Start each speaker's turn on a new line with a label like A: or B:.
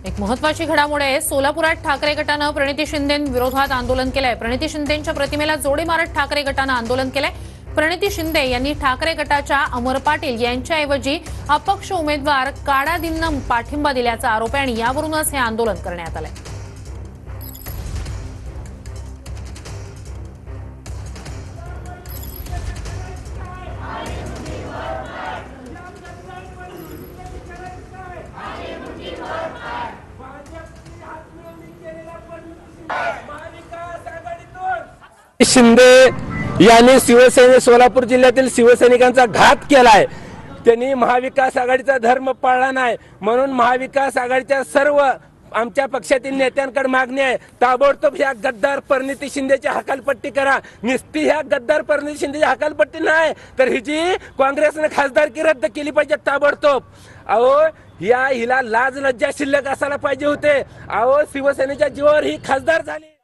A: एक महत्त्वाची घडामोड आहे। सोलापुरात ठाकरे गटानं प्रणिती शिंदेंविरोधात आंदोलन केलंय। प्रणिती शिंदेंच्या प्रतिमेला जोडे मारत ठाकरे गटानं आंदोलन केलंय। प्रणिती शिंदे यांनी ठाकरे गटाच्या अमर पाटील यांच्याऐवजी अपक्ष उमेदवार काडादींना पाठिंबा दिल्याचा आरोप आहे आणि यावरूनच हे आंदोलन करण्यात आलंय।
B: शिंदे यांनी सोलापूर जिल्ह्यातील शिवसैनिकांचा घात केलाय। त्यांनी महाविकास आघाडीचा धर्म पाळला नाही, म्हणून महाविकास आघाडीच्या सर्व आमच्या पक्षातील नेत्यांकडे मागणी आहे, ताबडतोब ह्या गद्दार प्रणिती शिंदेची हकालपट्टी करा। नुसती ह्या गद्दार प्रणिती शिंदेची हकालपट्टी नाही तर हिची काँग्रेसने खासदारकी रद्द केली पाहिजे ताबडतोब। अहो हिला लाज लज्जा शिल्लक असायला पाहिजे होते। अहो शिवसेनेच्या जीवावर ही खासदार झाली।